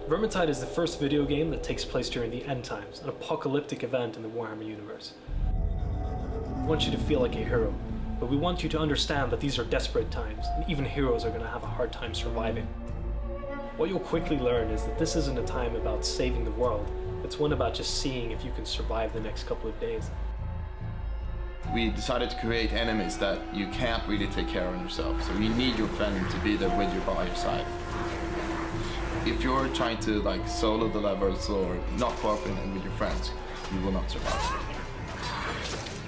Vermintide is the first video game that takes place during the end times, an apocalyptic event in the Warhammer universe. We want you to feel like a hero, but we want you to understand that these are desperate times, and even heroes are going to have a hard time surviving. What you'll quickly learn is that this isn't a time about saving the world, it's one about just seeing if you can survive the next couple of days. We decided to create enemies that you can't really take care of yourself, so you need your friend to be there with you by your side. If you're trying to solo the levels or not cooperating with your friends, you will not survive.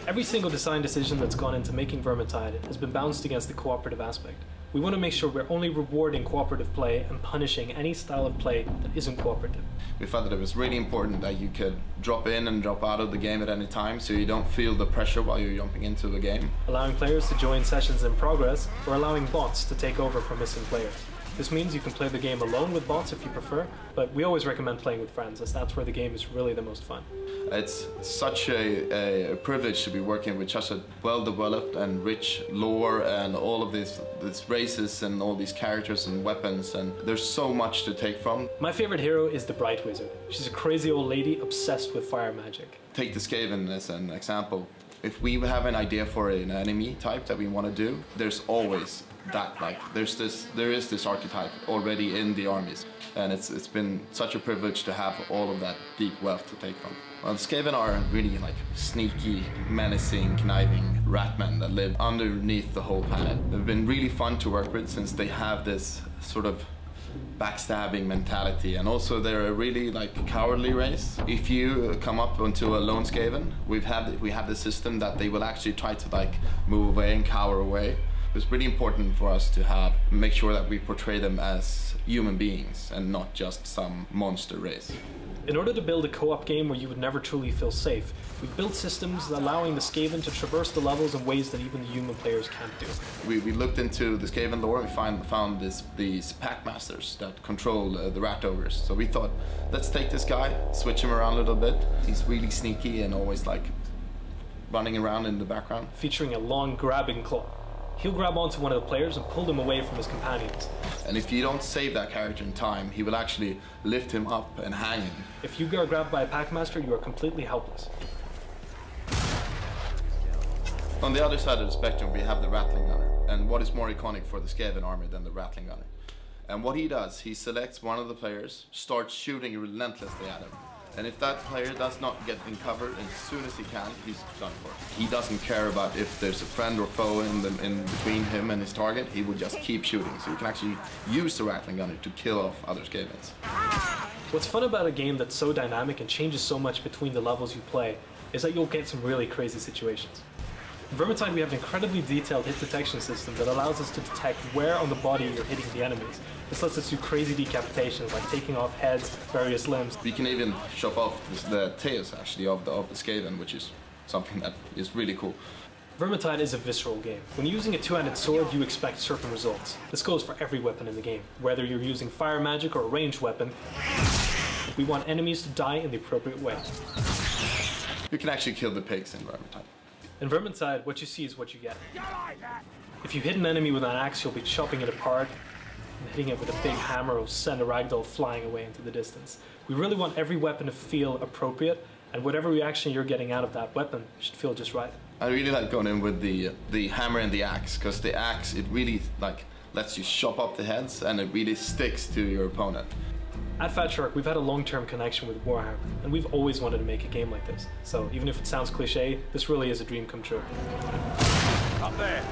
Every single design decision that's gone into making Vermintide has been balanced against the cooperative aspect. We want to make sure we're only rewarding cooperative play and punishing any style of play that isn't cooperative. We felt that it was really important that you could drop in and drop out of the game at any time, so you don't feel the pressure while you're jumping into the game. Allowing players to join sessions in progress, or allowing bots to take over for missing players. This means you can play the game alone with bots if you prefer, but we always recommend playing with friends, as that's where the game is really the most fun. It's such a privilege to be working with such a well-developed and rich lore and all of these races and all these characters and weapons, and there's so much to take from. My favorite hero is the Bright Wizard. She's a crazy old lady obsessed with fire magic. Take the Skaven as an example. If we have an idea for an enemy type that we want to do, there's always that, there is this archetype already in the armies, and it's been such a privilege to have all of that deep wealth to take from. Well, the Skaven are really sneaky, menacing, conniving ratmen that live underneath the whole planet. They've been really fun to work with since they have this sort of backstabbing mentality, and also they're a really cowardly race. If you come up onto a lone Skaven, we have the system that they will actually try to move away and cower away. It's really important for us to make sure that we portray them as human beings and not just some monster race. In order to build a co-op game where you would never truly feel safe, we've built systems allowing the Skaven to traverse the levels in ways that even the human players can't do. We looked into the Skaven lore. We found these pack masters that control the rat ogres. So we thought, let's take this guy, switch him around a little bit. He's really sneaky and always running around in the background. Featuring a long grabbing claw. He'll grab onto one of the players and pull them away from his companions. And if you don't save that character in time, he will actually lift him up and hang him. If you are grabbed by a packmaster, you are completely helpless. On the other side of the spectrum, we have the Rattling Gunner. And what is more iconic for the Skaven army than the Rattling Gunner? And what he does, he selects one of the players, starts shooting relentlessly at him. And if that player does not get in cover as soon as he can, he's done for. He doesn't care about if there's a friend or foe in between him and his target. He will just keep shooting. So you can actually use the Rattling Gunner to kill off other Skavens. What's fun about a game that's so dynamic and changes so much between the levels you play is that you'll get some really crazy situations. In Vermintide, we have an incredibly detailed hit detection system that allows us to detect where on the body you're hitting the enemies. This lets us do crazy decapitations, like taking off heads, various limbs. We can even chop off the tails, actually, of the Skaven, which is something that is really cool. Vermintide is a visceral game. When using a two-handed sword, you expect certain results. This goes for every weapon in the game. Whether you're using fire magic or a ranged weapon, we want enemies to die in the appropriate way. You can actually kill the pigs in Vermintide. In Vermintide, what you see is what you get. If you hit an enemy with an axe, you'll be chopping it apart and hitting it with a big hammer or send a ragdoll flying away into the distance. We really want every weapon to feel appropriate, and whatever reaction you're getting out of that weapon should feel just right. I really like going in with the hammer and the axe, because the axe, it really lets you chop up the heads, and it really sticks to your opponent. At Fat Shark, we've had a long-term connection with Warhammer, and we've always wanted to make a game like this. So even if it sounds cliche, this really is a dream come true. Up there!